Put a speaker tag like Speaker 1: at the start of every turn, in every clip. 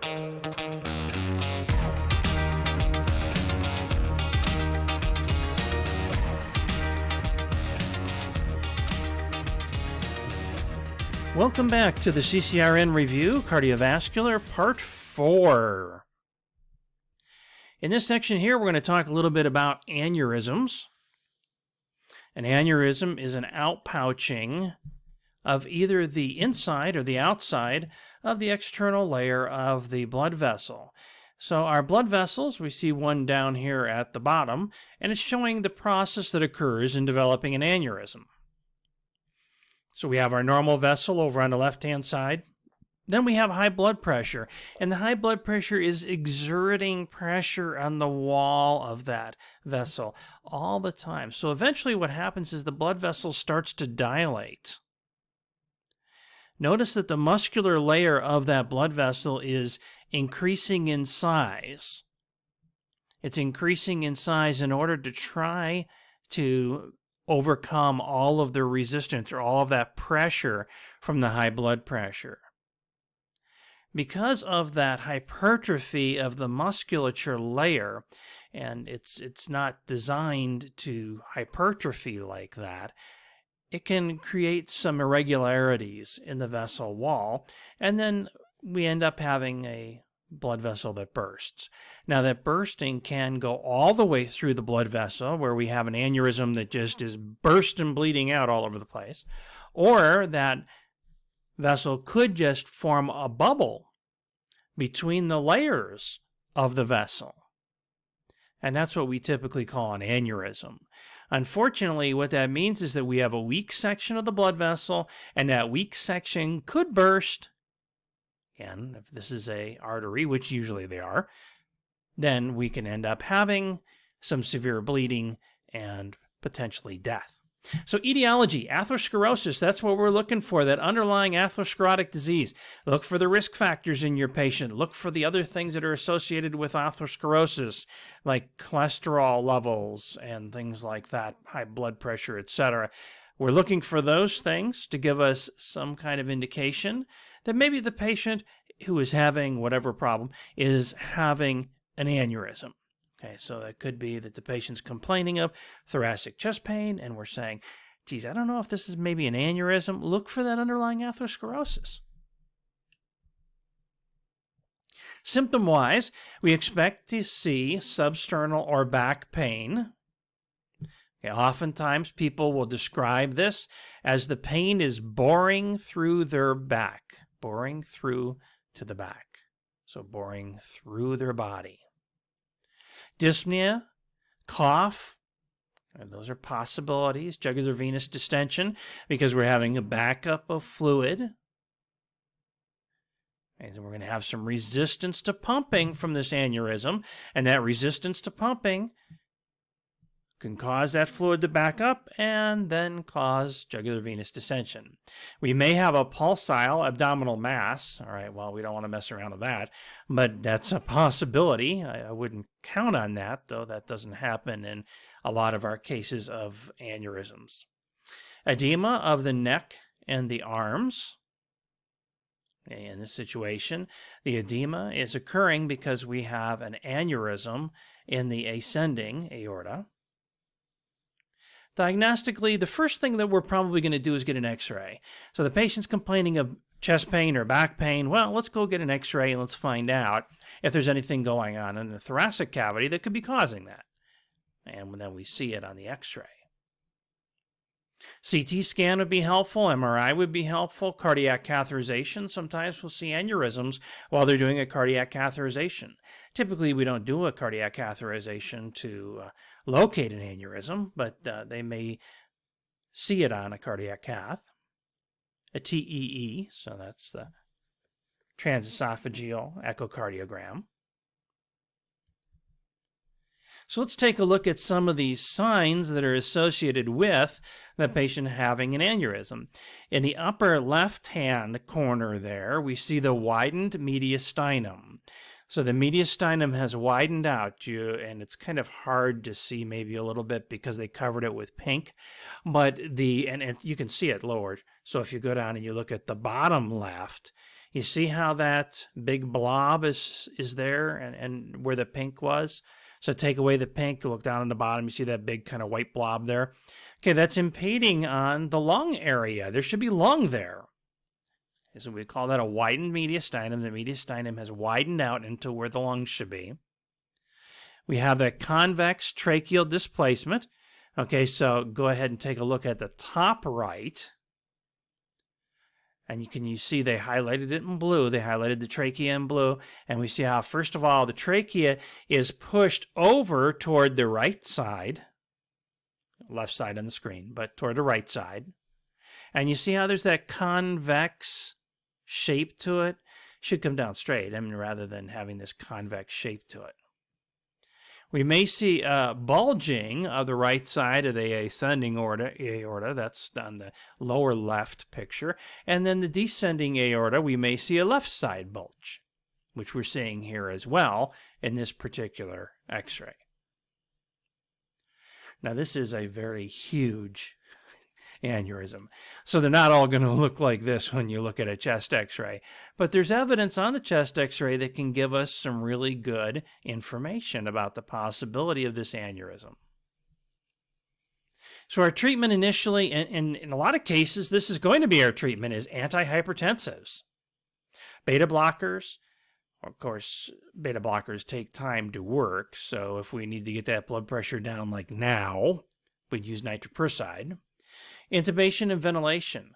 Speaker 1: Welcome back to the CCRN Review, Cardiovascular, Part 4. In this section here, we're going to talk a little bit about aneurysms. An aneurysm is an outpouching of either the inside or the outside of the external layer of the blood vessel. So our blood vessels, we see one down here at the bottom, and it's showing the process that occurs in developing an aneurysm. So we have our normal vessel over on the left-hand side. Then we have high blood pressure, and the high blood pressure is exerting pressure on the wall of that vessel all the time. So eventually what happens is the blood vessel starts to dilate. Notice that the muscular layer of that blood vessel is increasing in size. It's increasing in size in order to try to overcome all of the resistance or all of that pressure from the high blood pressure. Because of that hypertrophy of the musculature layer, and it's not designed to hypertrophy like that, it can create some irregularities in the vessel wall, and then we end up having a blood vessel that bursts. Now that bursting can go all the way through the blood vessel, where we have an aneurysm that just is burst and bleeding out all over the place, or that vessel could just form a bubble between the layers of the vessel. And that's what we typically call an aneurysm. Unfortunately, what that means is that we have a weak section of the blood vessel, and that weak section could burst. And if this is an artery, which usually they are, then we can end up having some severe bleeding and potentially death. So etiology, atherosclerosis, that's what we're looking for, that underlying atherosclerotic disease. Look for the risk factors in your patient. Look for the other things that are associated with atherosclerosis, like cholesterol levels and things like that, high blood pressure, etc. We're looking for those things to give us some kind of indication that maybe the patient who is having whatever problem is having an aneurysm. Okay, so it could be that the patient's complaining of thoracic chest pain, and we're saying, geez, I don't know if this is maybe an aneurysm. Look for that underlying atherosclerosis. Symptom-wise, we expect to see substernal or back pain. Okay, oftentimes people will describe this as the pain is boring through their back, boring through to the back, so boring through their body. Dyspnea, cough, those are possibilities. Jugular venous distension, because we're having a backup of fluid. And we're going to have some resistance to pumping from this aneurysm, and that resistance to pumping can cause that fluid to back up and then cause jugular venous distension. We may have a pulsile abdominal mass. All right, well, we don't want to mess around with that, but that's a possibility. I wouldn't count on that, though that doesn't happen in a lot of our cases of aneurysms. Edema of the neck and the arms. In this situation, the edema is occurring because we have an aneurysm in the ascending aorta. Diagnostically, the first thing that we're probably going to do is get an x-ray. So the patient's complaining of chest pain or back pain. Well, let's go get an x-ray and let's find out if there's anything going on in the thoracic cavity that could be causing that. And then we see it on the x-ray. CT scan would be helpful, MRI would be helpful, cardiac catheterization. Sometimes we'll see aneurysms while they're doing a cardiac catheterization. Typically, we don't do a cardiac catheterization to locate an aneurysm, but they may see it on a cardiac cath. A TEE, so that's the transesophageal echocardiogram. So let's take a look at some of these signs that are associated with the patient having an aneurysm. In the upper left-hand corner there, we see the widened mediastinum. So the mediastinum has widened out, and it's kind of hard to see maybe a little bit because they covered it with pink, but and you can see it lowered. So if you go down and you look at the bottom left, You see how that big blob is there and where the pink was? So take away the pink, look down on the bottom, you see that big kind of white blob there. Okay, that's impeding on the lung area. There should be lung there. So we call that a widened mediastinum. The mediastinum has widened out into where the lungs should be. We have that convex tracheal displacement. Okay, so go ahead and take a look at the top right. And you see they highlighted it in blue. They highlighted the trachea in blue. And we see how, first of all, the trachea is pushed over toward the right side. Left side on the screen, but toward the right side. And you see how there's that convex shape to it? Should come down straight, I mean, rather than having this convex shape to it. We may see bulging of the right side of the ascending aorta. That's on the lower left picture. And then the descending aorta, we may see a left side bulge, which we're seeing here as well in this particular x-ray. Now, this is a very huge aneurysm. So they're not all going to look like this when you look at a chest x-ray. But there's evidence on the chest x-ray that can give us some really good information about the possibility of this aneurysm. So our treatment initially, and in a lot of cases, this is going to be our treatment, is antihypertensives. Beta blockers. Of course, beta blockers take time to work. So if we need to get that blood pressure down like now, we'd use nitroprusside. Intubation and ventilation.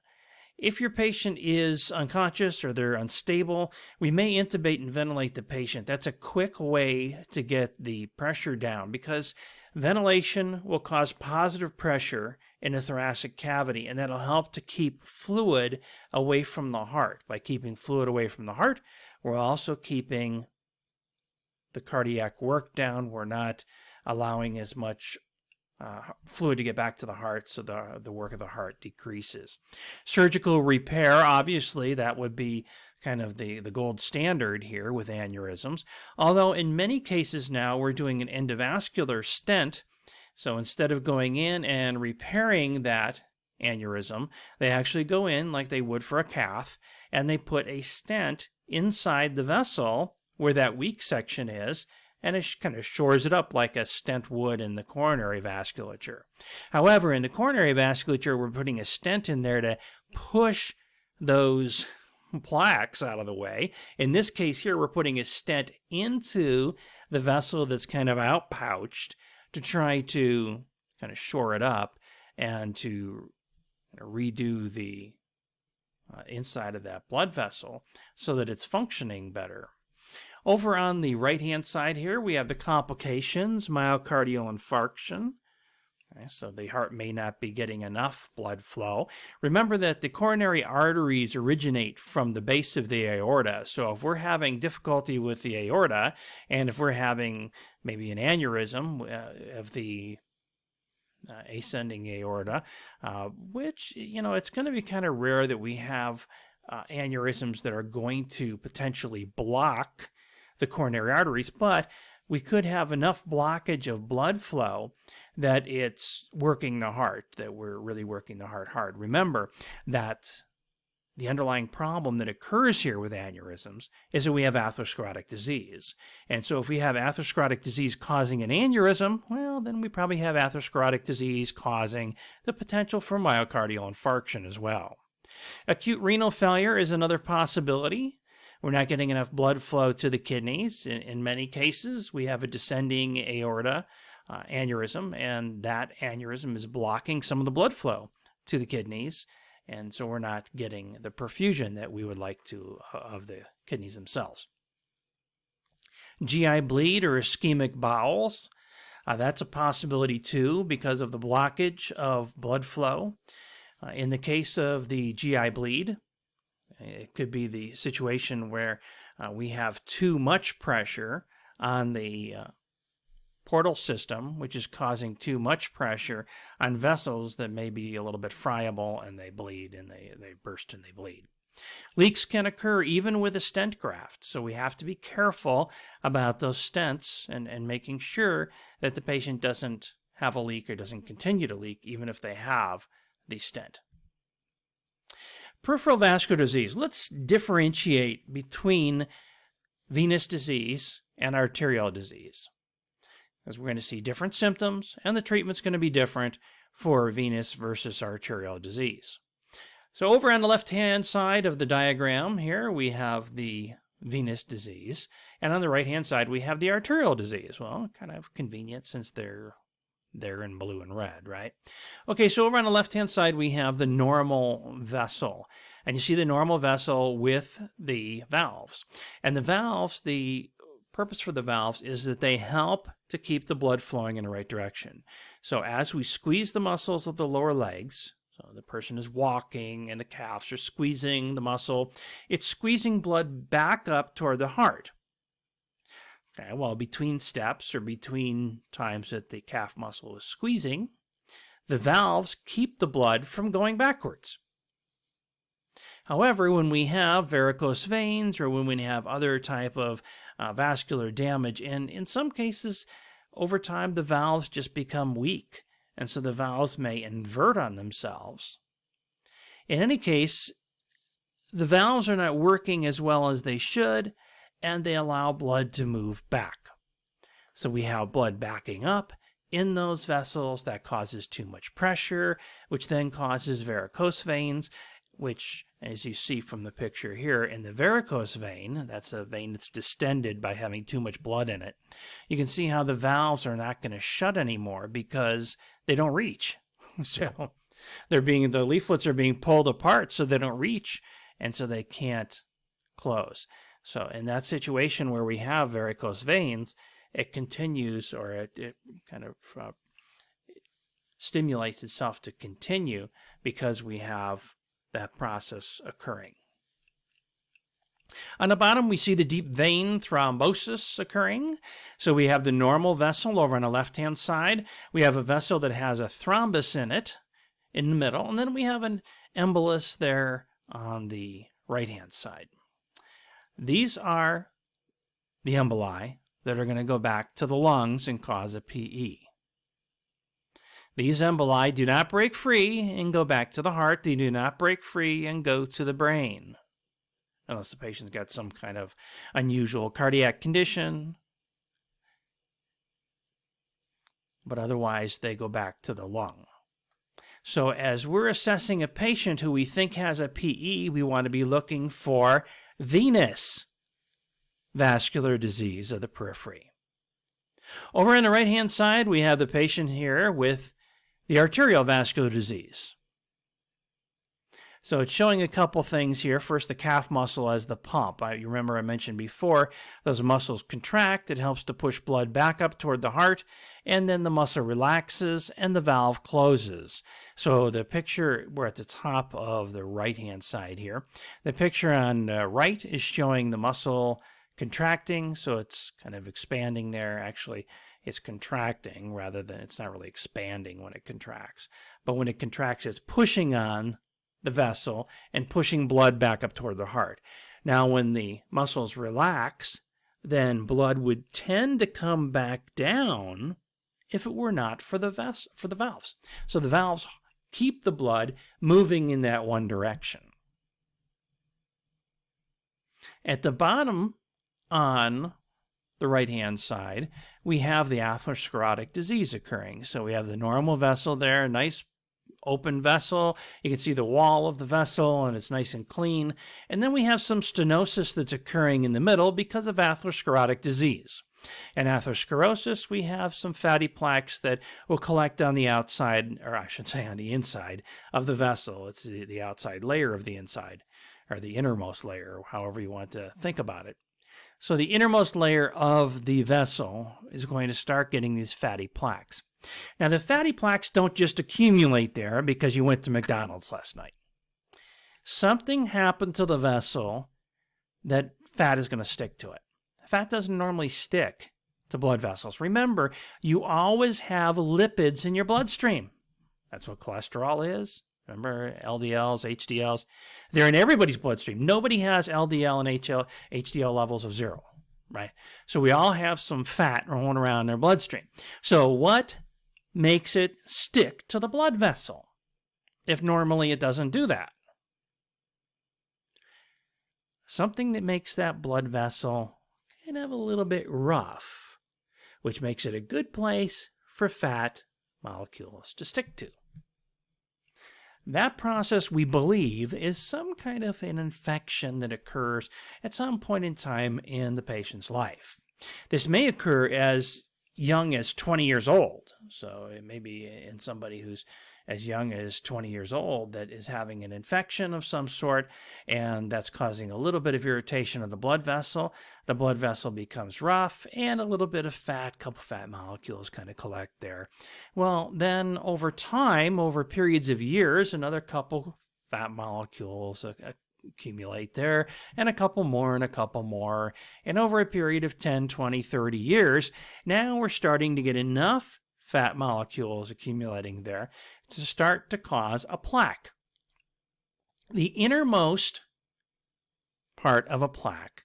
Speaker 1: If your patient is unconscious or they're unstable, we may intubate and ventilate the patient. That's a quick way to get the pressure down because ventilation will cause positive pressure in the thoracic cavity, and that'll help to keep fluid away from the heart. By keeping fluid away from the heart, we're also keeping the cardiac work down. We're not allowing as much fluid to get back to the heart, so the work of the heart decreases. Surgical repair, obviously, that would be kind of the gold standard here with aneurysms. Although in many cases now we're doing an endovascular stent, so instead of going in and repairing that aneurysm, they actually go in like they would for a cath, and they put a stent inside the vessel where that weak section is, and it kind of shores it up like a stent would in the coronary vasculature. However, in the coronary vasculature, we're putting a stent in there to push those plaques out of the way. In this case here, we're putting a stent into the vessel that's kind of outpouched to try to kind of shore it up and to redo the inside of that blood vessel so that it's functioning better. Over on the right-hand side here, we have the complications, myocardial infarction. Okay, so the heart may not be getting enough blood flow. Remember that the coronary arteries originate from the base of the aorta. So if we're having difficulty with the aorta, and if we're having maybe an aneurysm of the ascending aorta, which, it's going to be kind of rare that we have aneurysms that are going to potentially block the coronary arteries, but we could have enough blockage of blood flow that it's working the heart, that we're really working the heart hard. Remember that the underlying problem that occurs here with aneurysms is that we have atherosclerotic disease. And so if we have atherosclerotic disease causing an aneurysm, well, then we probably have atherosclerotic disease causing the potential for myocardial infarction as well. Acute renal failure is another possibility. We're not getting enough blood flow to the kidneys. In many cases, we have a descending aorta aneurysm, and that aneurysm is blocking some of the blood flow to the kidneys, and so we're not getting the perfusion that we would like to of the kidneys themselves. GI bleed or ischemic bowels, that's a possibility too because of the blockage of blood flow. In the case of the GI bleed, it could be the situation where we have too much pressure on the portal system, which is causing too much pressure on vessels that may be a little bit friable, and they bleed, and they burst and they bleed. Leaks can occur even with a stent graft, so we have to be careful about those stents and making sure that the patient doesn't have a leak or doesn't continue to leak even if they have the stent. Peripheral vascular disease. Let's differentiate between venous disease and arterial disease, because we're going to see different symptoms and the treatment's going to be different for venous versus arterial disease. So over on the left-hand side of the diagram here, we have the venous disease, and on the right-hand side, we have the arterial disease. Well, kind of convenient since they're in blue and red, right? Okay, so over on the left-hand side, we have the normal vessel, and you see the normal vessel with the valves. And the valves, the purpose for the valves is that they help to keep the blood flowing in the right direction. So as we squeeze the muscles of the lower legs, so the person is walking and the calves are squeezing the muscle, it's squeezing blood back up toward the heart. Okay, well, between steps or between times that the calf muscle is squeezing, the valves keep the blood from going backwards. However, when we have varicose veins or when we have other type of vascular damage, and in some cases, over time, the valves just become weak, and so the valves may invert on themselves. In any case, the valves are not working as well as they should, and they allow blood to move back. So we have blood backing up in those vessels. That causes too much pressure, which then causes varicose veins, which, as you see from the picture here, in the varicose vein, that's a vein that's distended by having too much blood in it, you can see how the valves are not going to shut anymore because they don't reach. So the leaflets are being pulled apart so they don't reach, and so they can't close. So in that situation where we have varicose veins, it continues, or it kind of stimulates itself to continue because we have that process occurring. On the bottom, we see the deep vein thrombosis occurring. So we have the normal vessel over on the left-hand side. We have a vessel that has a thrombus in it in the middle, and then we have an embolus there on the right-hand side. These are the emboli that are going to go back to the lungs and cause a PE. These emboli do not break free and go back to the heart. They do not break free and go to the brain, unless the patient's got some kind of unusual cardiac condition. But otherwise, they go back to the lung. So as we're assessing a patient who we think has a PE, we want to be looking for venous vascular disease of the periphery. Over on the right-hand side, we have the patient here with the arterial vascular disease. So it's showing a couple things here. First, the calf muscle as the pump. You remember I mentioned before, those muscles contract. It helps to push blood back up toward the heart, and then the muscle relaxes and the valve closes. So the picture, we're at the top of the right-hand side here. The picture on the right is showing the muscle contracting, so it's kind of expanding there. Actually, it's contracting rather than, it's not really expanding when it contracts. But when it contracts, it's pushing on the vessel and pushing blood back up toward the heart. Now, when the muscles relax, then blood would tend to come back down if it were not for the valves. So the valves keep the blood moving in that one direction. At the bottom on the right-hand side, we have the atherosclerotic disease occurring. So we have the normal vessel there, nice open vessel. You can see the wall of the vessel, and it's nice and clean. And then we have some stenosis that's occurring in the middle because of atherosclerotic disease. In atherosclerosis, we have some fatty plaques that will collect on the outside, or I should say on the inside of the vessel. It's the outside layer of the inside, or the innermost layer, however you want to think about it. So the innermost layer of the vessel is going to start getting these fatty plaques. Now, the fatty plaques don't just accumulate there because you went to McDonald's last night. Something happened to the vessel that fat is going to stick to it. Fat doesn't normally stick to blood vessels. Remember, you always have lipids in your bloodstream. That's what cholesterol is. Remember, LDLs, HDLs, they're in everybody's bloodstream. Nobody has LDL and HDL levels of 0, right? So we all have some fat rolling around in their bloodstream. So what makes it stick to the blood vessel if normally it doesn't do that? something that makes that blood vessel kind of a little bit rough, which makes it a good place for fat molecules to stick to. That process, we believe, is some kind of an infection that occurs at some point in time in the patient's life. This may occur as young as 20 years old. So it may be in somebody who's as young as 20 years old that is having an infection of some sort, and that's causing a little bit of irritation of the blood vessel. The blood vessel becomes rough, and a little bit of fat, couple fat molecules kind of collect there. Well, then over time, over periods of years, another couple fat molecules accumulate there, and a couple more and a couple more. And over a period of 10, 20, 30 years, now we're starting to get enough fat molecules accumulating there to start to cause a plaque. The innermost part of a plaque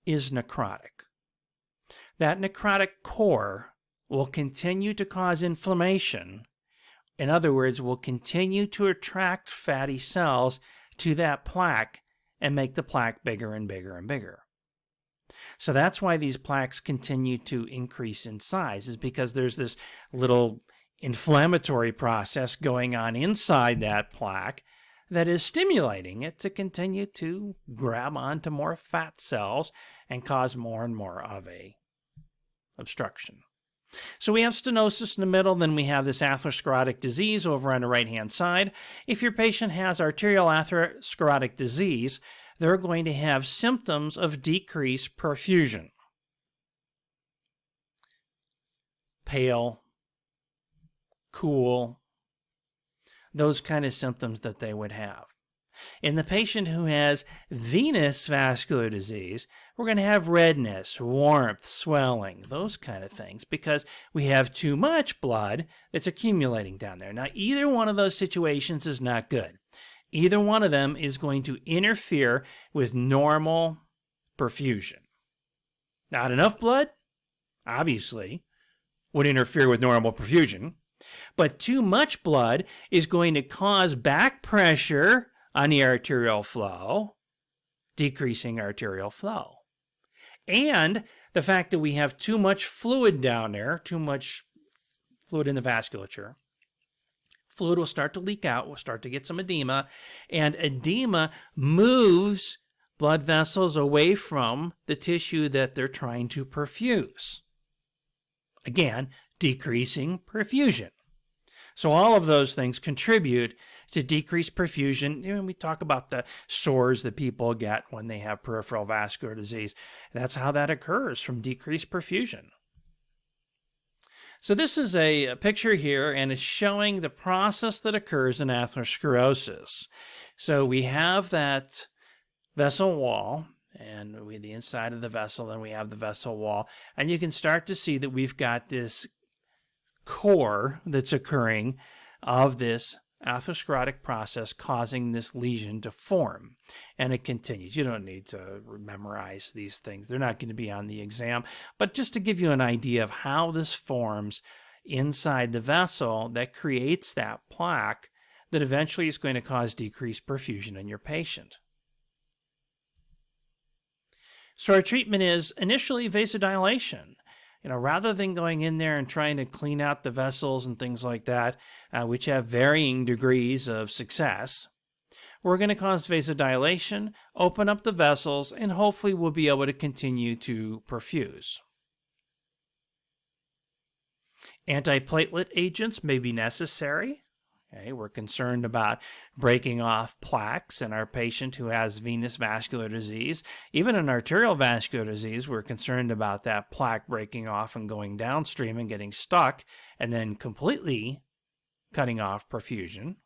Speaker 1: is necrotic. That necrotic core will continue to cause inflammation. In other words, will continue to attract fatty cells to that plaque and make the plaque bigger and bigger and bigger. So that's why these plaques continue to increase in size, is because there's this little inflammatory process going on inside that plaque that is stimulating it to continue to grab onto more fat cells and cause more and more of a obstruction. So we have stenosis in the middle, then we have this atherosclerotic disease over on the right-hand side. If your patient has arterial atherosclerotic disease, they're going to have symptoms of decreased perfusion. Pale, cool, those kind of symptoms that they would have. In the patient who has venous vascular disease, we're going to have redness, warmth, swelling, those kind of things, because we have too much blood that's accumulating down there. Now, either one of those situations is not good. Either one of them is going to interfere with normal perfusion. Not enough blood, obviously, would interfere with normal perfusion, but too much blood is going to cause back pressure on the arterial flow, decreasing arterial flow. And the fact that we have too much fluid down there, too much fluid in the vasculature, fluid will start to leak out, we'll start to get some edema, and edema moves blood vessels away from the tissue that they're trying to perfuse. Again, decreasing perfusion. So all of those things contribute to decreased perfusion. We talk about the sores that people get when they have peripheral vascular disease. That's how that occurs, from decreased perfusion. So this is a picture here, and it's showing the process that occurs in atherosclerosis. So we have that vessel wall, and the inside of the vessel, and we have the vessel wall, and you can start to see that we've got this core that's occurring of this atherosclerotic process causing this lesion to form, and it continues. You don't need to memorize these things. They're not going to be on the exam, but just to give you an idea of how this forms inside the vessel that creates that plaque that eventually is going to cause decreased perfusion in your patient. So our treatment is initially vasodilation. Rather than going in there and trying to clean out the vessels and things like that, which have varying degrees of success, we're going to cause vasodilation, open up the vessels, and hopefully we'll be able to continue to perfuse. Antiplatelet agents may be necessary. Okay, we're concerned about breaking off plaques in our patient who has venous vascular disease. Even in arterial vascular disease, we're concerned about that plaque breaking off and going downstream and getting stuck and then completely cutting off perfusion.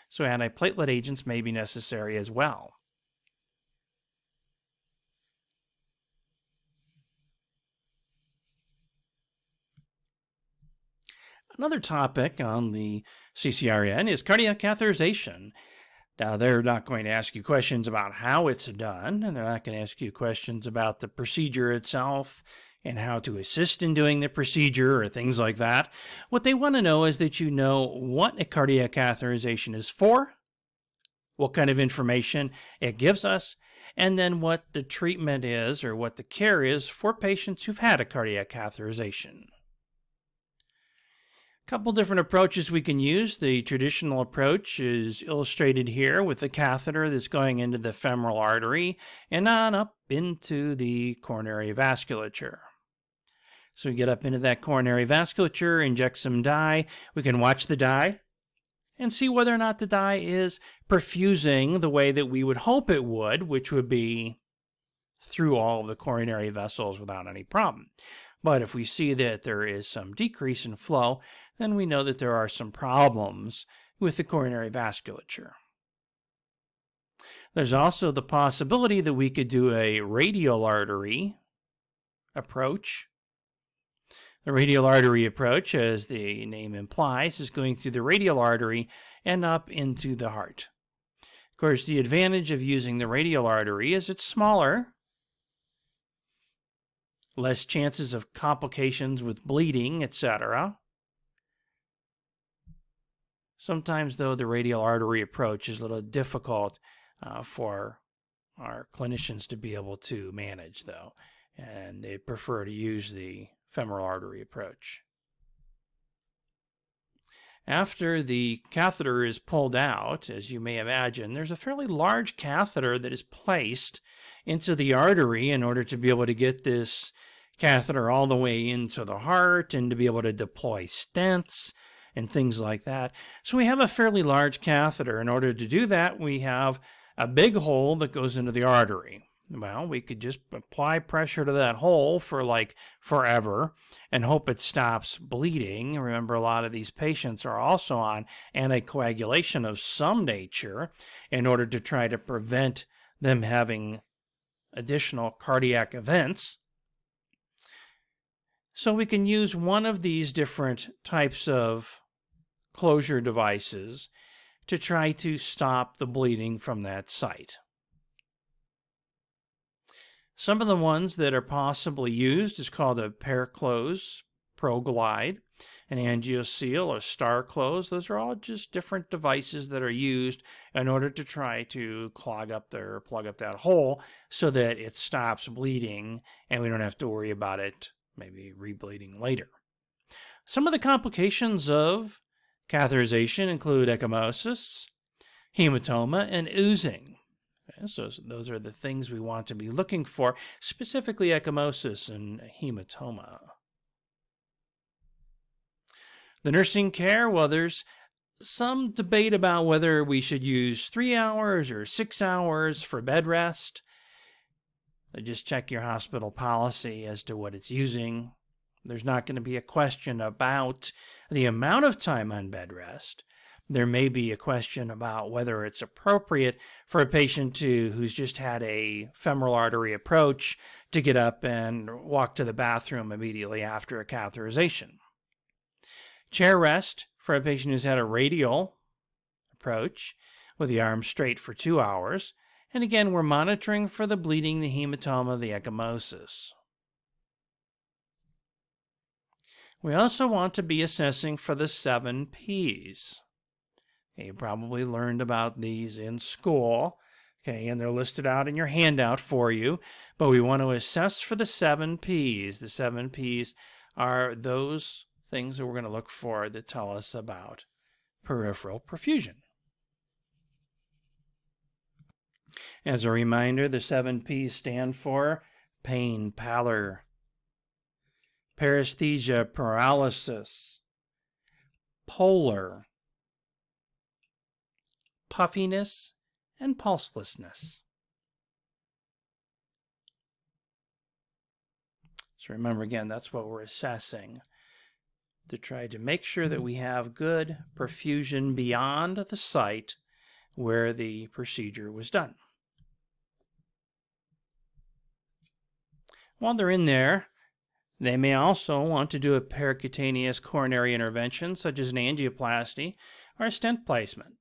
Speaker 1: So antiplatelet agents may be necessary as well. Another topic on the CCRN is cardiac catheterization. Now, they're not going to ask you questions about how it's done, and they're not going to ask you questions about the procedure itself and how to assist in doing the procedure or things like that. What they want to know is that you know what a cardiac catheterization is for, what kind of information it gives us, and then what the treatment is or what the care is for patients who've had a cardiac catheterization. A couple different approaches we can use. The traditional approach is illustrated here with the catheter that's going into the femoral artery and on up into the coronary vasculature. So we get up into that coronary vasculature, inject some dye. We can watch the dye and see whether or not the dye is perfusing the way that we would hope it would, which would be through all of the coronary vessels without any problem. But if we see that there is some decrease in flow, then we know that there are some problems with the coronary vasculature. There's also the possibility that we could do a radial artery approach. The radial artery approach, as the name implies, is going through the radial artery and up into the heart. Of course, the advantage of using the radial artery is it's smaller, less chances of complications with bleeding, etc. Sometimes, though, the radial artery approach is a little difficult for our clinicians to be able to manage, though, and they prefer to use the femoral artery approach. After the catheter is pulled out, as you may imagine, there's a fairly large catheter that is placed into the artery in order to be able to get this catheter all the way into the heart and to be able to deploy stents and things like that. So we have a fairly large catheter. In order to do that, we have a big hole that goes into the artery. Well, we could just apply pressure to that hole for like forever and hope it stops bleeding. Remember, a lot of these patients are also on anticoagulation of some nature in order to try to prevent them having additional cardiac events. So we can use one of these different types of closure devices to try to stop the bleeding from that site. Some of the ones that are possibly used is called a Periclose, ProGlide, an Angioseal, or Star Close. Those are all just different devices that are used in order to try to plug up that hole so that it stops bleeding and we don't have to worry about it maybe rebleeding later. Some of the complications of catheterization include ecchymosis, hematoma, and oozing. Okay, so those are the things we want to be looking for, specifically ecchymosis and hematoma. The nursing care, well, there's some debate about whether we should use 3 hours or 6 hours for bed rest. Just check your hospital policy as to what it's using. There's not going to be a question about the amount of time on bed rest. There may be a question about whether it's appropriate for a patient who's just had a femoral artery approach to get up and walk to the bathroom immediately after a catheterization. Chair rest for a patient who's had a radial approach with the arm straight for 2 hours. And again, we're monitoring for the bleeding, the hematoma, the ecchymosis. We also want to be assessing for the 7 Ps. Okay, you probably learned about these in school, okay, and they're listed out in your handout for you, but we want to assess for the 7 Ps. The 7 Ps are those things that we're going to look for that tell us about peripheral perfusion. As a reminder, the 7 Ps stand for pain, pallor, paresthesia, paralysis, polar, puffiness, and pulselessness. So remember, again, that's what we're assessing to try to make sure that we have good perfusion beyond the site where the procedure was done. While they're in there, they may also want to do a percutaneous coronary intervention, such as an angioplasty or a stent placement.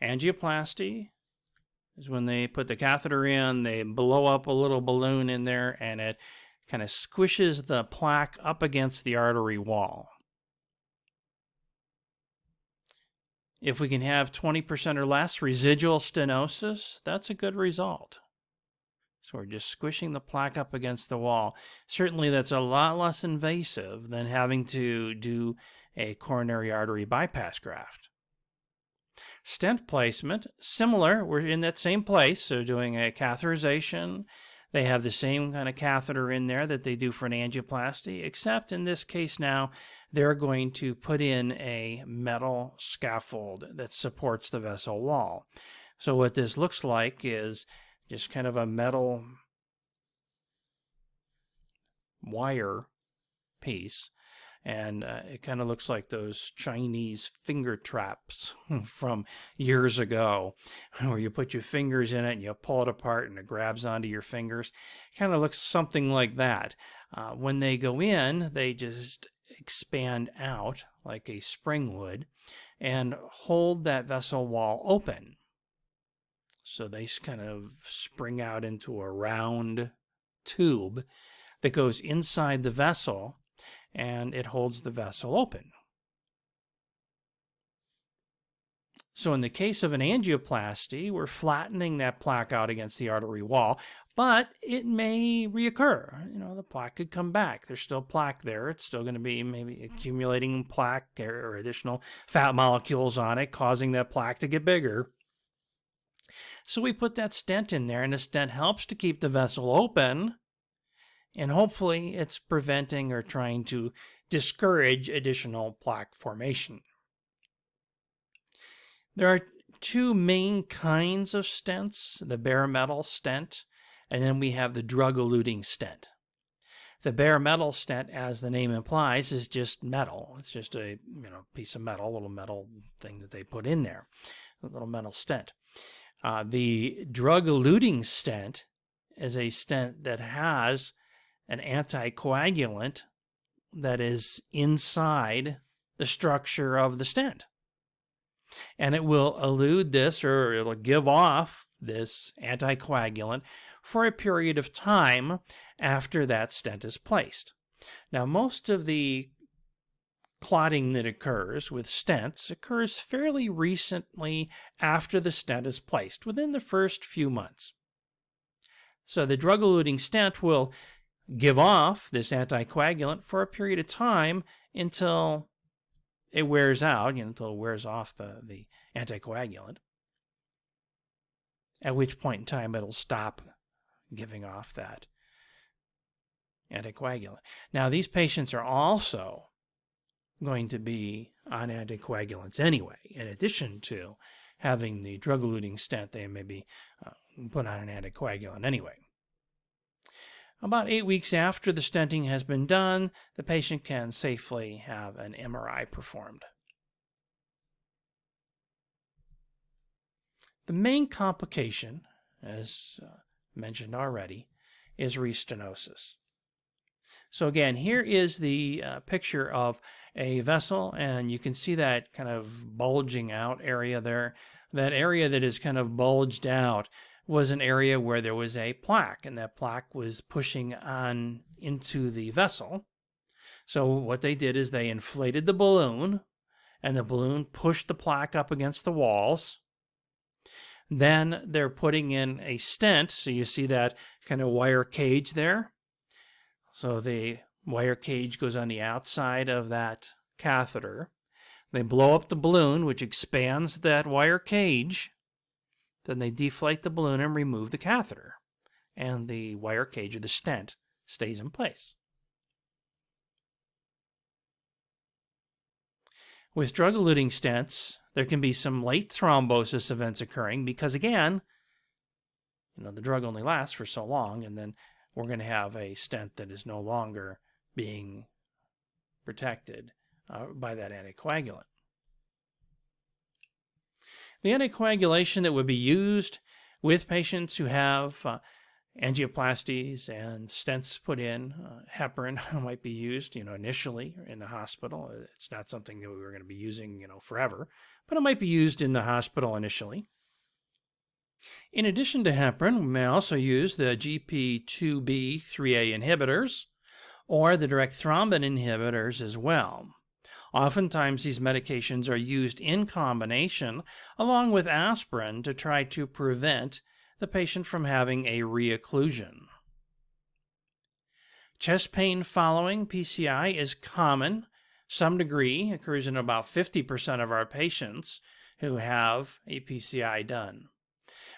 Speaker 1: Angioplasty is when they put the catheter in, they blow up a little balloon in there, and it kind of squishes the plaque up against the artery wall. If we can have 20% or less residual stenosis, that's a good result. So we're just squishing the plaque up against the wall. Certainly that's a lot less invasive than having to do a coronary artery bypass graft. Stent placement, similar. We're in that same place, so doing a catheterization. They have the same kind of catheter in there that they do for an angioplasty, except in this case now, they're going to put in a metal scaffold that supports the vessel wall. So what this looks like is just kind of a metal wire piece, and it kind of looks like those Chinese finger traps from years ago, where you put your fingers in it and you pull it apart and it grabs onto your fingers. Kind of looks something like that. When they go in, they just expand out like a spring would and hold that vessel wall open. So they kind of spring out into a round tube that goes inside the vessel, and it holds the vessel open. So in the case of an angioplasty, we're flattening that plaque out against the artery wall, but it may reoccur. You know, the plaque could come back. There's still plaque there. It's still going to be maybe accumulating plaque or additional fat molecules on it, causing that plaque to get bigger. So we put that stent in there, and the stent helps to keep the vessel open, and hopefully it's preventing or trying to discourage additional plaque formation. There are two main kinds of stents, the bare metal stent, and then we have the drug-eluting stent. The bare metal stent, as the name implies, is just metal. It's just a piece of metal, a little metal thing that they put in there, a little metal stent. The drug-eluting stent is a stent that has an anticoagulant that is inside the structure of the stent. And it will elute this, or it'll give off this anticoagulant for a period of time after that stent is placed. Now, most of the clotting that occurs with stents occurs fairly recently after the stent is placed, within the first few months. So the drug-eluting stent will give off this anticoagulant for a period of time until it wears out, until it wears off the anticoagulant, at which point in time it'll stop giving off that anticoagulant. Now, these patients are also going to be on anticoagulants anyway. In addition to having the drug-eluting stent, they may be put on an anticoagulant anyway. About 8 weeks after the stenting has been done, the patient can safely have an MRI performed. The main complication, as mentioned already, is restenosis. So again, here is the picture of a vessel, and you can see that kind of bulging out area there. That area that is kind of bulged out was an area where there was a plaque, and that plaque was pushing on into the vessel. So what they did is they inflated the balloon, and the balloon pushed the plaque up against the walls. Then they're putting in a stent, so you see that kind of wire cage there. So the wire cage goes on the outside of that catheter. They blow up the balloon, which expands that wire cage. Then they deflate the balloon and remove the catheter, and the wire cage or the stent stays in place. With drug-eluting stents, there can be some late thrombosis events occurring because, again, the drug only lasts for so long, and then we're going to have a stent that is no longer being protected by that anticoagulant. The anticoagulation that would be used with patients who have angioplasties and stents put in, heparin might be used, initially in the hospital. It's not something that we were going to be using, forever, but it might be used in the hospital initially. In addition to heparin, we may also use the GP2B3A inhibitors or the direct thrombin inhibitors as well. Oftentimes, these medications are used in combination along with aspirin to try to prevent the patient from having a reocclusion. Chest pain following PCI is common. Some degree occurs in about 50% of our patients who have a PCI done.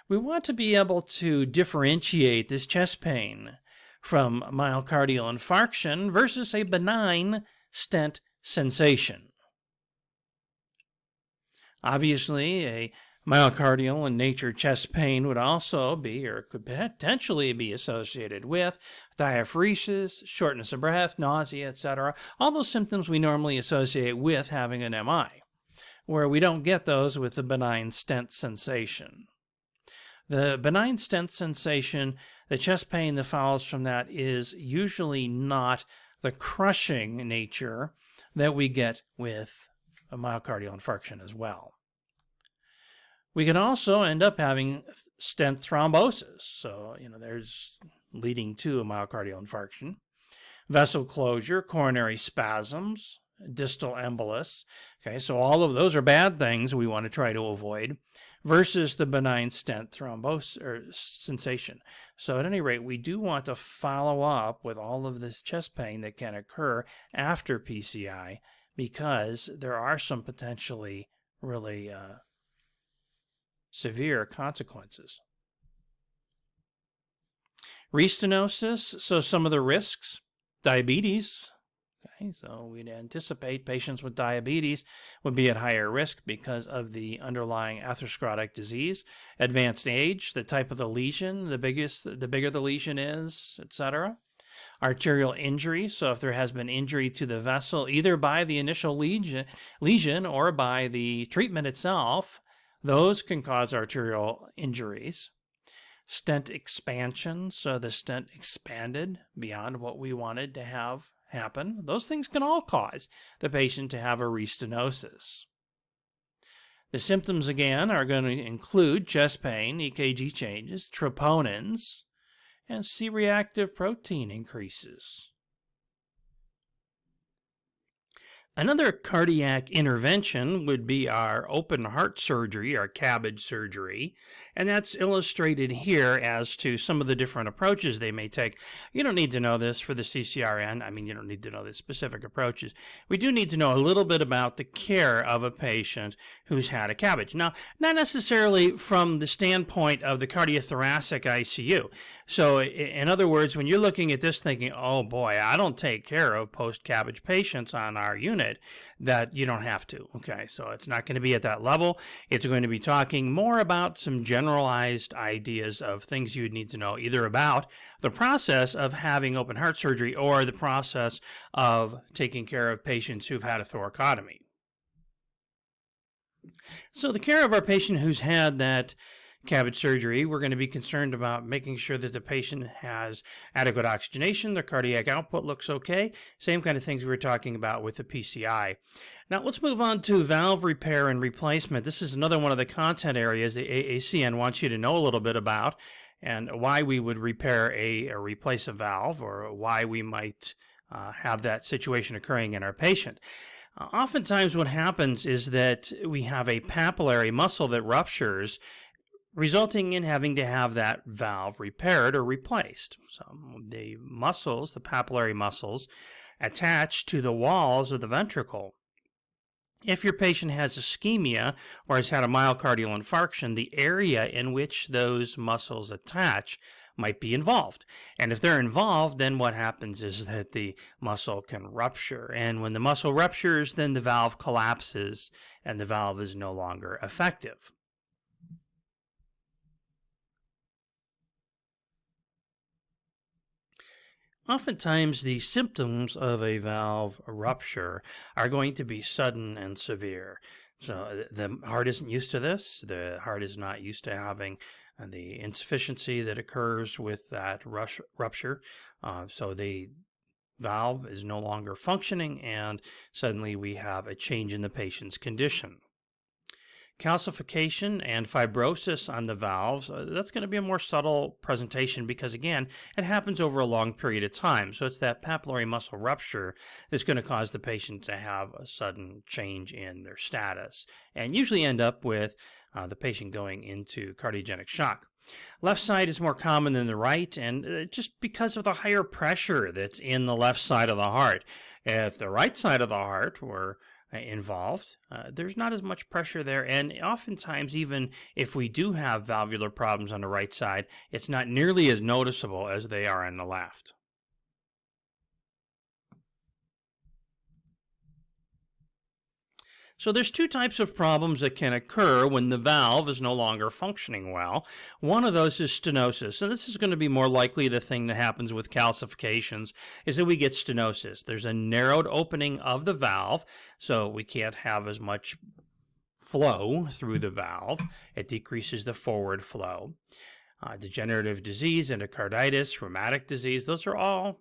Speaker 1: We want to be able to differentiate this chest pain from myocardial infarction versus a benign stent sensation. Obviously, a myocardial in nature chest pain would also be, or could potentially be, associated with diaphoresis, shortness of breath, nausea, etc. All those symptoms we normally associate with having an MI, where we don't get those with the benign stent sensation. The benign stent sensation, the chest pain that follows from that, is usually not the crushing nature that we get with a myocardial infarction as well. We can also end up having stent thrombosis, so there's leading to a myocardial infarction, vessel closure, coronary spasms, distal embolus. Okay, so all of those are bad things we want to try to avoid, versus the benign stent thrombosis or sensation. So at any rate, we do want to follow up with all of this chest pain that can occur after PCI, because there are some potentially really severe consequences. Restenosis, so some of the risks: diabetes. Okay, so we'd anticipate patients with diabetes would be at higher risk because of the underlying atherosclerotic disease, advanced age, the type of the lesion, the bigger the lesion is, etc. Arterial injury, so if there has been injury to the vessel, either by the initial lesion or by the treatment itself, those can cause arterial injuries. Stent expansion, so the stent expanded beyond what we wanted to have happen. Those things can all cause the patient to have a restenosis. The symptoms, again, are going to include chest pain, EKG changes, troponins, and C-reactive protein increases. Another cardiac intervention would be our open heart surgery, our CABG surgery, and that's illustrated here as to some of the different approaches they may take. You don't need to know this for the CCRN. I mean, you don't need to know the specific approaches. We do need to know a little bit about the care of a patient who's had a CABG. Now, not necessarily from the standpoint of the cardiothoracic ICU. So, in other words, when you're looking at this thinking, oh boy, I don't take care of post-CABG patients on our unit, that you don't have to. Okay, so it's not going to be at that level. It's going to be talking more about some generalized ideas of things you'd need to know, either about the process of having open heart surgery or the process of taking care of patients who've had a thoracotomy. So the care of our patient who's had that CABG surgery, we're going to be concerned about making sure that the patient has adequate oxygenation, their cardiac output looks okay, same kind of things we were talking about with the PCI. Now let's move on to valve repair and replacement. This is another one of the content areas the AACN wants you to know a little bit about, and why we would repair or replace a valve, or why we might have that situation occurring in our patient. Oftentimes what happens is that we have a papillary muscle that ruptures, resulting in having to have that valve repaired or replaced. So the muscles, the papillary muscles, attach to the walls of the ventricle. If your patient has ischemia or has had a myocardial infarction, the area in which those muscles attach might be involved. And if they're involved, then what happens is that the muscle can rupture. And when the muscle ruptures, then the valve collapses and the valve is no longer effective. Oftentimes, the symptoms of a valve rupture are going to be sudden and severe. So the heart isn't used to this. The heart is not used to having the insufficiency that occurs with that rupture. So the valve is no longer functioning, and suddenly we have a change in the patient's condition. Calcification and fibrosis on the valves, that's going to be a more subtle presentation because, again, it happens over a long period of time. So it's that papillary muscle rupture that's going to cause the patient to have a sudden change in their status and usually end up with the patient going into cardiogenic shock. Left side is more common than the right, and just because of the higher pressure that's in the left side of the heart. If the right side of the heart were involved, there's not as much pressure there, and oftentimes even if we do have valvular problems on the right side, it's not nearly as noticeable as they are on the left. So there's two types of problems that can occur when the valve is no longer functioning well. One of those is stenosis, and this is going to be more likely the thing that happens with calcifications, is that we get stenosis. There's a narrowed opening of the valve, so we can't have as much flow through the valve. It decreases the forward flow. Degenerative disease, endocarditis, rheumatic disease, those are all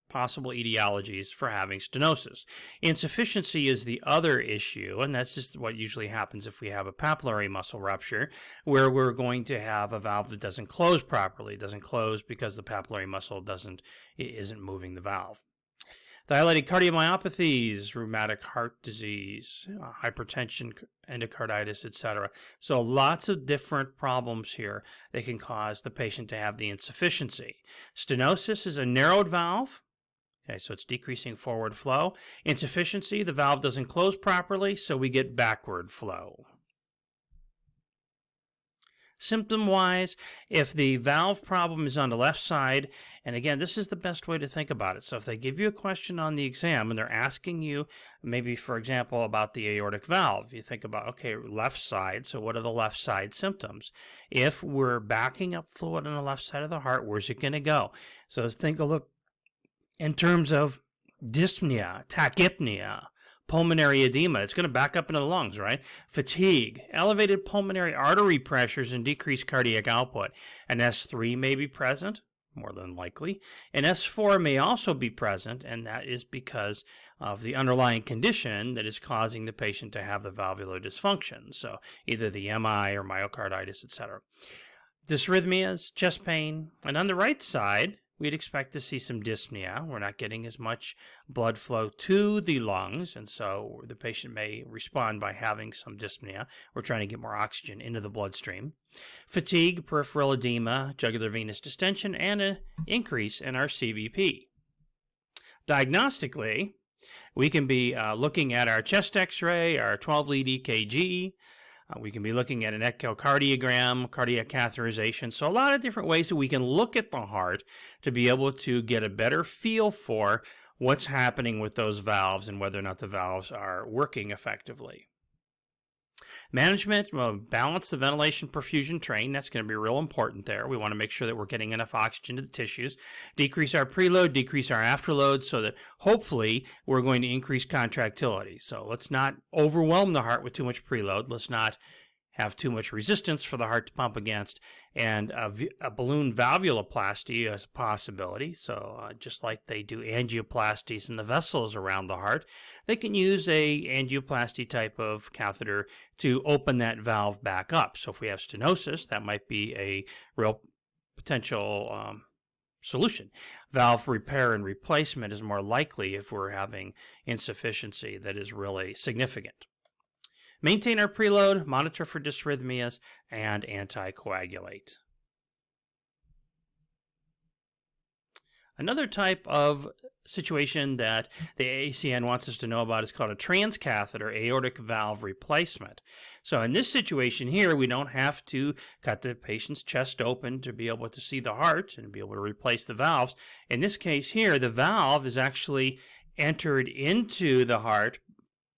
Speaker 1: possible etiologies for having stenosis. Insufficiency is the other issue, and that's just what usually happens if we have a papillary muscle rupture, where we're going to have a valve that doesn't close properly. It doesn't close because the papillary muscle isn't moving the valve. Dilated cardiomyopathies, rheumatic heart disease, hypertension, endocarditis, etc. So lots of different problems here that can cause the patient to have the insufficiency. Stenosis is a narrowed valve. Okay, so it's decreasing forward flow. Insufficiency, the valve doesn't close properly, so we get backward flow. Symptom-wise, if the valve problem is on the left side, and again, this is the best way to think about it. So if they give you a question on the exam and they're asking you, maybe, for example, about the aortic valve, you think about, okay, left side, so what are the left side symptoms? If we're backing up fluid on the left side of the heart, where's it going to go? So think a look in terms of dyspnea, tachypnea, pulmonary edema. It's going to back up into the lungs, right? Fatigue, elevated pulmonary artery pressures, and decreased cardiac output. An S3 may be present, more than likely. An S4 may also be present, and that is because of the underlying condition that is causing the patient to have the valvular dysfunction. So either the MI or myocarditis, etc. Dysrhythmias, chest pain, and on the right side, we'd expect to see some dyspnea. We're not getting as much blood flow to the lungs, and so the patient may respond by having some dyspnea. We're trying to get more oxygen into the bloodstream. Fatigue, peripheral edema, jugular venous distension, and an increase in our CVP. Diagnostically, we can be looking at our chest x-ray, our 12-lead EKG. We can be looking at an echocardiogram, cardiac catherization. So a lot of different ways that we can look at the heart to be able to get a better feel for what's happening with those valves and whether or not the valves are working effectively. Management, well, balance the ventilation perfusion train. That's going to be real important there. We want to make sure that we're getting enough oxygen to the tissues. Decrease our preload, decrease our afterload so that hopefully we're going to increase contractility. So let's not overwhelm the heart with too much preload. Let's not have too much resistance for the heart to pump against. And a balloon valvuloplasty is a possibility. So just like they do angioplasties in the vessels around the heart, they can use a angioplasty type of catheter to open that valve back up. So if we have stenosis, that might be a real potential solution. Valve repair and replacement is more likely if we're having insufficiency that is really significant. Maintain our preload, monitor for dysrhythmias, and anticoagulate. Another type of situation that the ACN wants us to know about is called a transcatheter aortic valve replacement. So in this situation here, we don't have to cut the patient's chest open to be able to see the heart and be able to replace the valves. In this case here, the valve is actually entered into the heart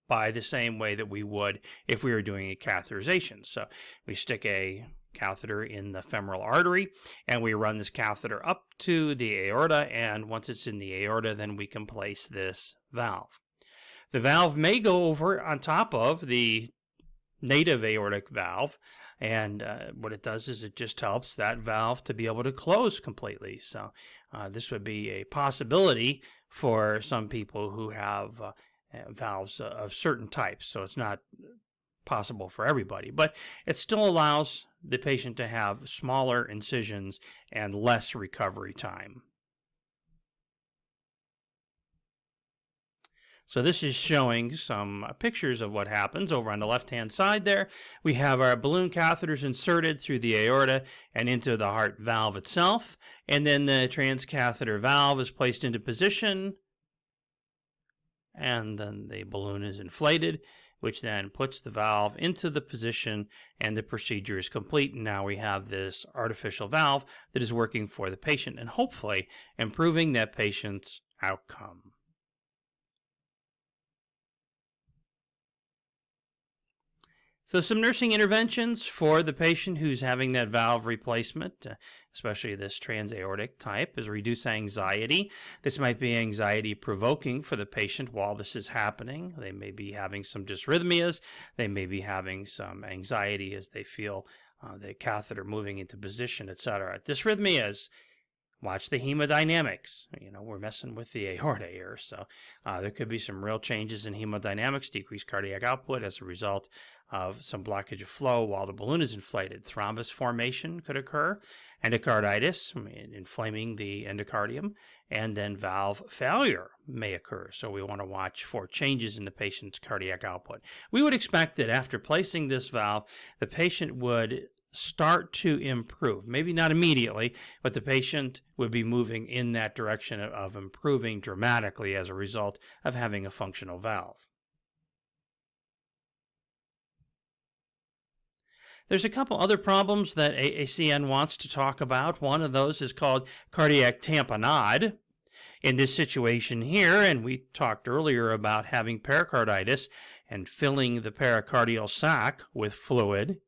Speaker 1: by the same way that we would if we were doing a catheterization. So we stick a catheter in the femoral artery and we run this catheter up to the aorta, and once it's in the aorta, then we can place this valve. The valve may go over on top of the native aortic valve, and what it does is it just helps that valve to be able to close completely. So this would be a possibility for some people who have valves of certain types. So it's not possible for everybody, but it still allows the patient to have smaller incisions and less recovery time. So this is showing some pictures of what happens. Over on the left-hand side there, we have our balloon catheters inserted through the aorta and into the heart valve itself. And then the transcatheter valve is placed into position. And then the balloon is inflated, which then puts the valve into the position, and the procedure is complete. And now we have this artificial valve that is working for the patient and hopefully improving that patient's outcome. So some nursing interventions for the patient who's having that valve replacement, especially this transaortic type, is reduce anxiety. This might be anxiety provoking for the patient while this is happening. They may be having some dysrhythmias. They may be having some anxiety as they feel the catheter moving into position, etc. Dysrhythmias. Watch the hemodynamics. We're messing with the aorta here, so there could be some real changes in hemodynamics, decreased cardiac output as a result of some blockage of flow while the balloon is inflated. Thrombus formation could occur, endocarditis, inflaming the endocardium, and then valve failure may occur. So we want to watch for changes in the patient's cardiac output. We would expect that after placing this valve, the patient would start to improve. Maybe not immediately, but the patient would be moving in that direction of improving dramatically as a result of having a functional valve. There's a couple other problems that AACN wants to talk about. One of those is called cardiac tamponade. In this situation here, and we talked earlier about having pericarditis and filling the pericardial sac with fluid,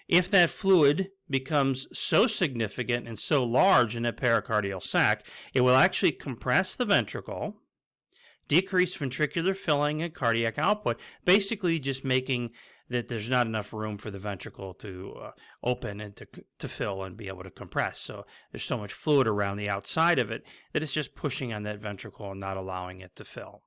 Speaker 1: if that fluid becomes so significant and so large in the pericardial sac, it will actually compress the ventricle, decrease ventricular filling and cardiac output, basically just making that there's not enough room for the ventricle to open and to fill and be able to compress. So there's so much fluid around the outside of it that it's just pushing on that ventricle and not allowing it to fill.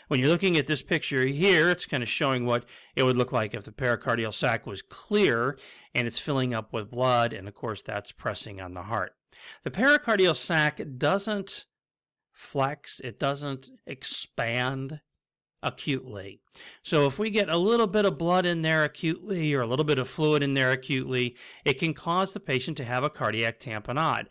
Speaker 1: When you're looking at this picture here, it's kind of showing what it would look like if the pericardial sac was clear and it's filling up with blood, and of course that's pressing on the heart. The pericardial sac doesn't flex, it doesn't expand acutely. So if we get a little bit of blood in there acutely or a little bit of fluid in there acutely, it can cause the patient to have a cardiac tamponade.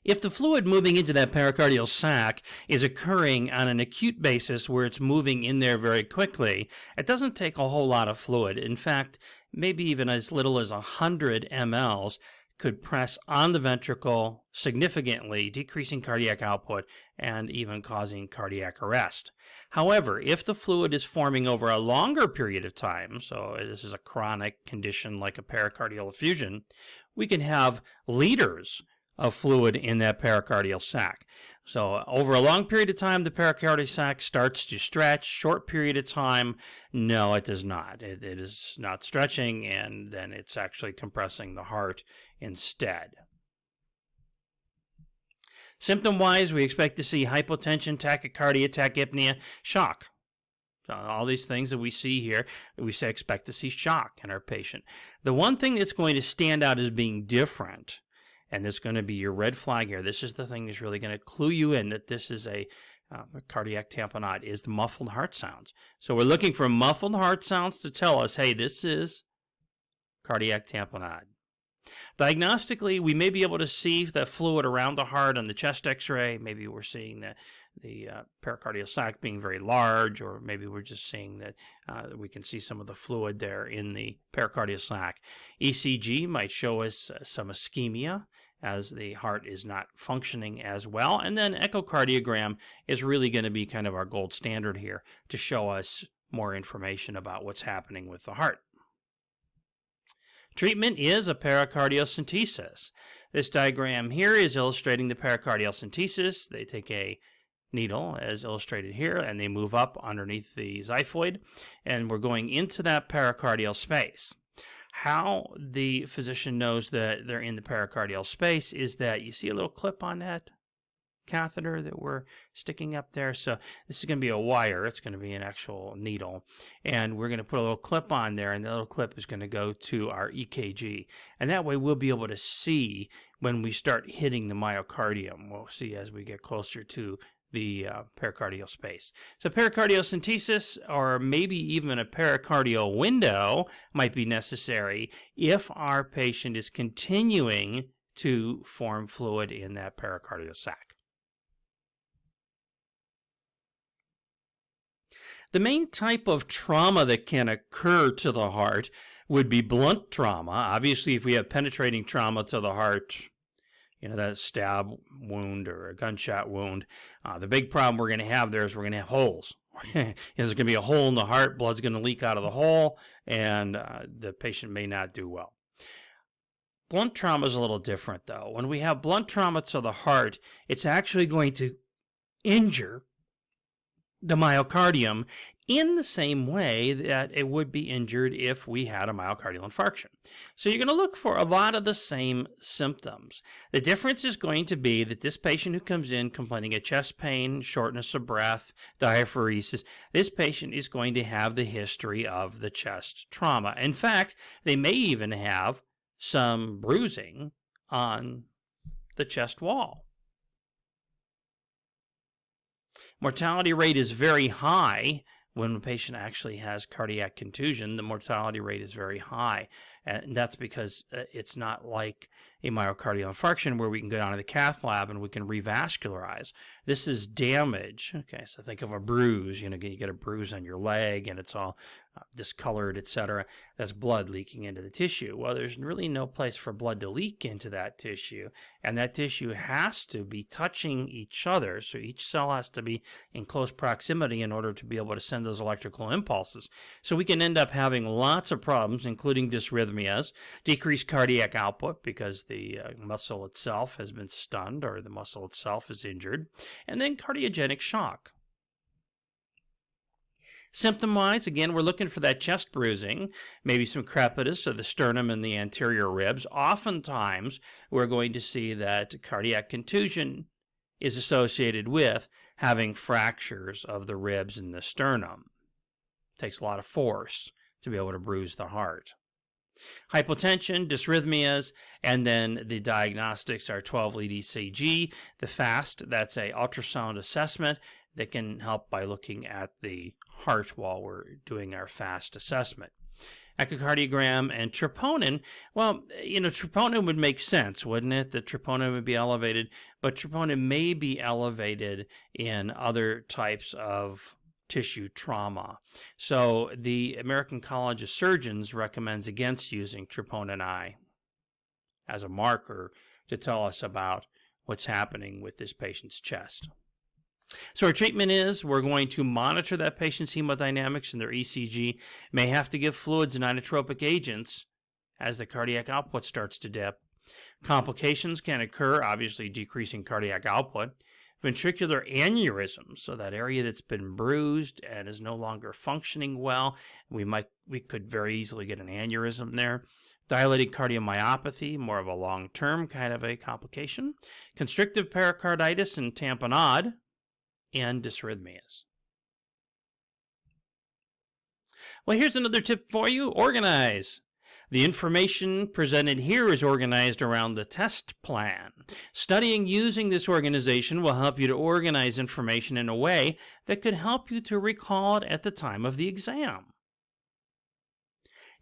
Speaker 1: If the fluid moving into that pericardial sac is occurring on an acute basis where it's moving in there very quickly, it doesn't take a whole lot of fluid. In fact, maybe even as little as 100 mLs could press on the ventricle significantly, decreasing cardiac output and even causing cardiac arrest. However, if the fluid is forming over a longer period of time, so this is a chronic condition like a pericardial effusion, we can have liters of fluid in that pericardial sac. So over a long period of time, the pericardial sac starts to stretch. Short period of time, no, it does not. It is not stretching, and then it's actually compressing the heart instead. Symptom-wise, we expect to see hypotension, tachycardia, tachypnea, shock. All these things that we see here, we expect to see shock in our patient. The one thing that's going to stand out as being different, and this is going to be your red flag here, this is the thing that's really going to clue you in that this is a cardiac tamponade, is the muffled heart sounds. So we're looking for muffled heart sounds to tell us, hey, this is cardiac tamponade. Diagnostically, we may be able to see the fluid around the heart on the chest x-ray. Maybe we're seeing the pericardial sac being very large, or maybe we're just seeing that we can see some of the fluid there in the pericardial sac. ECG might show us some ischemia as the heart is not functioning as well. And then echocardiogram is really going to be kind of our gold standard here to show us more information about what's happening with the heart. Treatment is a pericardiocentesis. This diagram here is illustrating the pericardiocentesis. They take a needle, as illustrated here, and they move up underneath the xiphoid, and we're going into that pericardial space. How the physician knows that they're in the pericardial space is that you see a little clip on that catheter that we're sticking up there. So this is going to be a wire. It's going to be an actual needle. And we're going to put a little clip on there, and the little clip is going to go to our EKG. And that way we'll be able to see when we start hitting the myocardium. We'll see as we get closer to the pericardial space. So pericardiocentesis, or maybe even a pericardial window, might be necessary if our patient is continuing to form fluid in that pericardial sac. The main type of trauma that can occur to the heart would be blunt trauma. Obviously, if we have penetrating trauma to the heart, that a stab wound or a gunshot wound, the big problem we're going to have there is we're going to have holes. There's going to be a hole in the heart, blood's going to leak out of the hole, and the patient may not do well. Blunt trauma is a little different, though. When we have blunt trauma to the heart, it's actually going to injure the myocardium in the same way that it would be injured if we had a myocardial infarction. So you're going to look for a lot of the same symptoms. The difference is going to be that this patient who comes in complaining of chest pain, shortness of breath, diaphoresis, this patient is going to have the history of the chest trauma. In fact, they may even have some bruising on the chest wall. Mortality rate is very high. When a patient actually has cardiac contusion, the mortality rate is very high. And that's because it's not like a myocardial infarction where we can go down to the cath lab and we can revascularize. This is damage. Okay, so think of a bruise. You get a bruise on your leg and it's all discolored, etc. That's blood leaking into the tissue. Well, there's really no place for blood to leak into that tissue, and that tissue has to be touching each other, so each cell has to be in close proximity in order to be able to send those electrical impulses. So we can end up having lots of problems, including dysrhythmias, decreased cardiac output because the muscle itself has been stunned or the muscle itself is injured, and then cardiogenic shock. Symptom-wise, again, we're looking for that chest bruising, maybe some crepitus of the sternum and the anterior ribs. Oftentimes, we're going to see that cardiac contusion is associated with having fractures of the ribs and the sternum. It takes a lot of force to be able to bruise the heart. Hypotension, dysrhythmias, and then the diagnostics are 12-lead ECG. The FAST, that's a ultrasound assessment that can help by looking at the heart while we're doing our FAST assessment. Echocardiogram and troponin, well, troponin would make sense, wouldn't it? The troponin would be elevated, but troponin may be elevated in other types of tissue trauma. So the American College of Surgeons recommends against using troponin I as a marker to tell us about what's happening with this patient's chest. So our treatment is we're going to monitor that patient's hemodynamics and their ECG. May have to give fluids and inotropic agents as the cardiac output starts to dip. Complications can occur, obviously decreasing cardiac output. Ventricular aneurysm, so that area that's been bruised and is no longer functioning well, we could very easily get an aneurysm there. Dilated cardiomyopathy, more of a long-term kind of a complication. Constrictive pericarditis and tamponade, and dysrhythmias. Well, here's another tip for you. Organize. The information presented here is organized around the test plan. Studying using this organization will help you to organize information in a way that could help you to recall it at the time of the exam.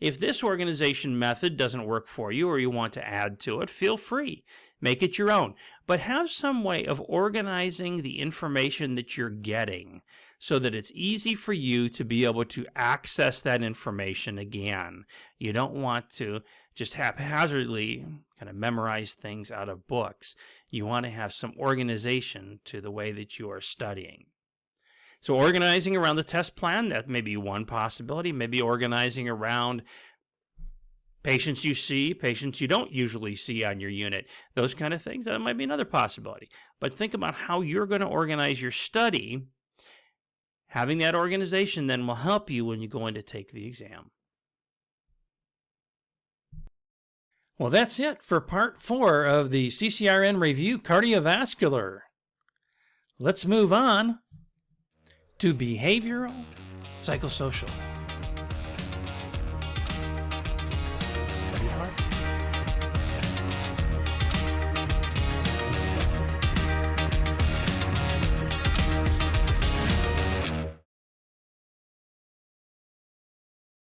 Speaker 1: If this organization method doesn't work for you or you want to add to it, feel free. Make it your own, but have some way of organizing the information that you're getting so that it's easy for you to be able to access that information again. You don't want to just haphazardly kind of memorize things out of books. You want to have some organization to the way that you are studying. So organizing around the test plan, that may be one possibility. Maybe organizing around patients you see, patients you don't usually see on your unit, those kind of things, that might be another possibility. But think about how you're going to organize your study. Having that organization then will help you when you go in to take the exam. Well, that's it for part 4 of the CCRN Review Cardiovascular. Let's move on to behavioral psychosocial.